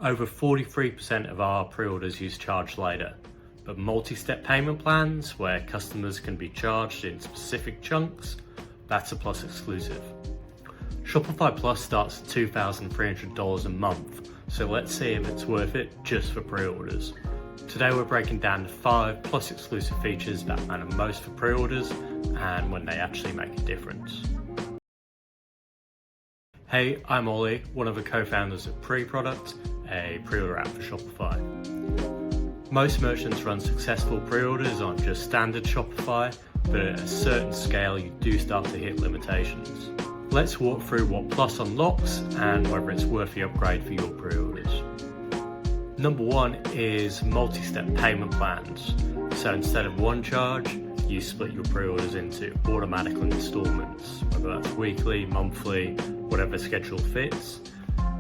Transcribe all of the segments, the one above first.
Over 43% of our pre-orders use charge later, but multi-step payment plans where customers can be charged in specific chunks, that's a Plus exclusive. Shopify Plus starts at $2,300 a month, so let's see if it's worth it just for pre-orders. Today we're breaking down the 5 Plus exclusive features that matter most for pre-orders and when they actually make a difference. Hey, I'm Ollie, one of the co-founders of PreProduct, a pre-order app for Shopify. Most merchants run successful pre-orders on just standard Shopify, but at a certain scale you do start to hit limitations. Let's walk through what Plus unlocks and whether it's worth the upgrade for your pre-orders. Number 1 is multi-step payment plans. So instead of one charge, you split your pre-orders into automatic installments, whether that's weekly, monthly, whatever schedule fits.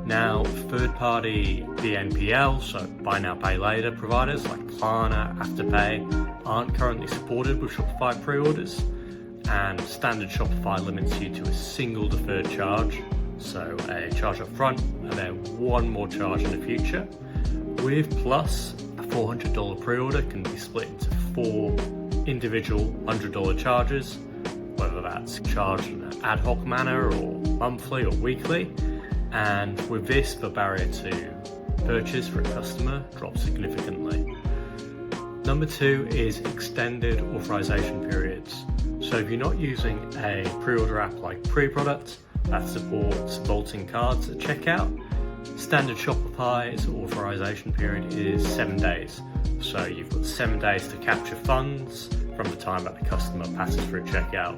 Now, third-party BNPL, so buy now, pay later providers like Klarna, Afterpay, aren't currently supported with Shopify pre-orders, and standard Shopify limits you to a single deferred charge, so a charge up front and then one more charge in the future. With Plus, a $400 pre-order can be split into 4 individual $100 charges, whether that's charged in an ad hoc manner or monthly or weekly. And with this, the barrier to purchase for a customer drops significantly. Number 2 is extended authorization periods. So if you're not using a pre-order app like PreProduct that supports vaulting cards at checkout, standard Shopify's authorization period is 7 days. So you've got 7 days to capture funds from the time that the customer passes through checkout.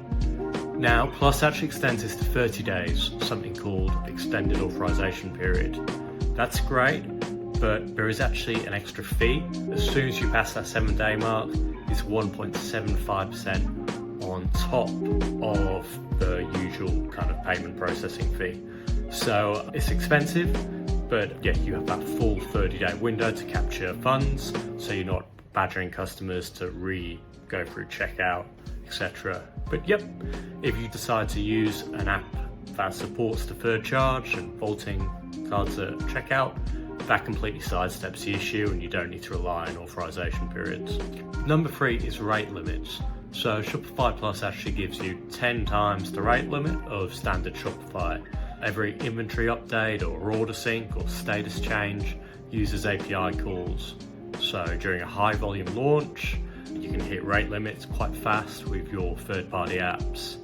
Now, Plus actually extends this to 30 days, something called extended authorization period. That's great, but there is actually an extra fee. As soon as you pass that 7-day mark, it's 1.75% on top of the usual kind of payment processing fee. So it's expensive, but yeah, you have that full 30-day window to capture funds, so you're not badgering customers to go through checkout, etc. But yep, if you decide to use an app that supports deferred charge and vaulting cards at checkout, that completely sidesteps the issue and you don't need to rely on authorization periods. Number 3 is rate limits. So Shopify Plus actually gives you 10 times the rate limit of standard Shopify. Every inventory update or order sync or status change uses API calls. So during a high volume launch, you can hit rate limits quite fast with your third-party apps.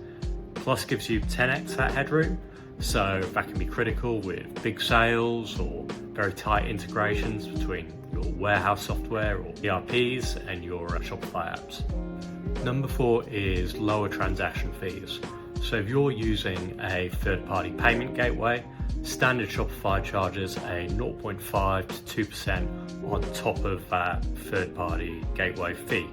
Plus gives you 10x that headroom, so that can be critical with big sales or very tight integrations between your warehouse software or ERPs and your Shopify apps. Number 4 is lower transaction fees. So if you're using a third-party payment gateway, standard Shopify charges a 0.5 to 2% on top of that third-party gateway fee.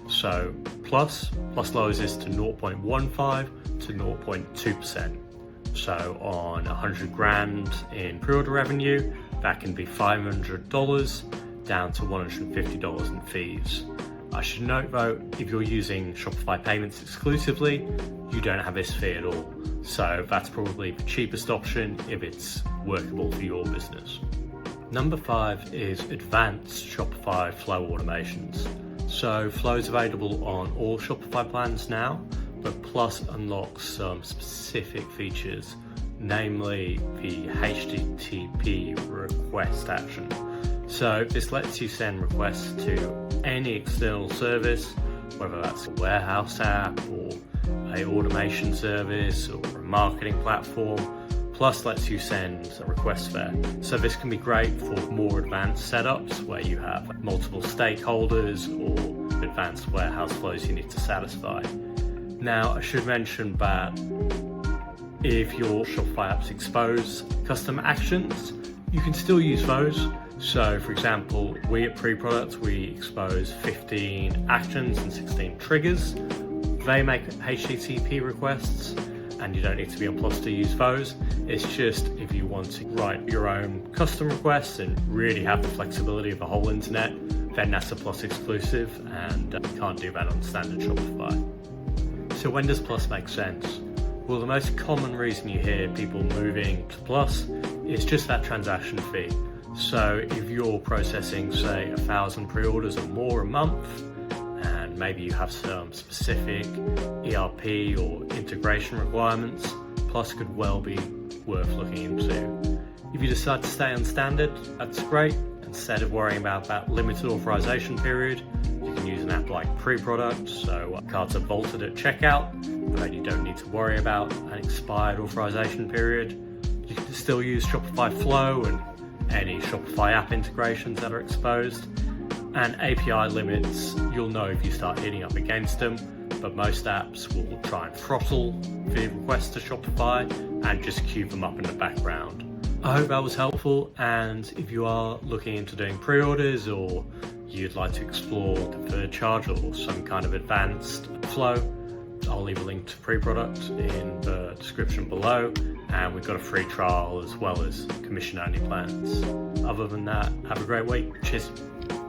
So Plus lowers this to 0.15 to 0.2%. So on 100 grand in pre-order revenue, that can be $500 down to $150 in fees. I should note though, if you're using Shopify payments exclusively, you don't have this fee at all. So that's probably the cheapest option if it's workable for your business. Number 5 is Advanced Shopify Flow automations. So Flow is available on all Shopify plans now, but Plus unlocks some specific features, namely the HTTP request action. So this lets you send requests to any external service, whether that's a warehouse app or an automation service or a marketing platform. Plus lets you send a request there. So this can be great for more advanced setups where you have multiple stakeholders or advanced warehouse flows you need to satisfy. Now, I should mention that if your Shopify apps expose custom actions, you can still use those. So for example, we at PreProduct, we expose 15 actions and 16 triggers. They make HTTP requests and you don't need to be on Plus to use those. It's just if you want to write your own custom requests and really have the flexibility of the whole internet, then that's a Plus exclusive and you can't do that on standard Shopify. So when does Plus make sense? Well, the most common reason you hear people moving to Plus is just that transaction fee. So if you're processing, say, 1,000 pre-orders or more a month, and maybe you have some specific ERP or integration requirements, Plus could well be worth looking into. If you decide to stay on standard, that's great. Instead of worrying about that limited authorization period, you can use an app like PreProduct, so cards are vaulted at checkout, but then you don't need to worry about an expired authorization period. You can still use Shopify Flow and any Shopify app integrations that are exposed. And API limits, you'll know if you start hitting up against them, but most apps will try and throttle the requests to Shopify and just queue them up in the background. I hope that was helpful, and if you are looking into doing pre-orders or you'd like to explore deferred charge or some kind of advanced flow, I'll leave a link to PreProduct in the description below, and we've got a free trial as well as commission-only plans. Other than that, have a great week. Cheers.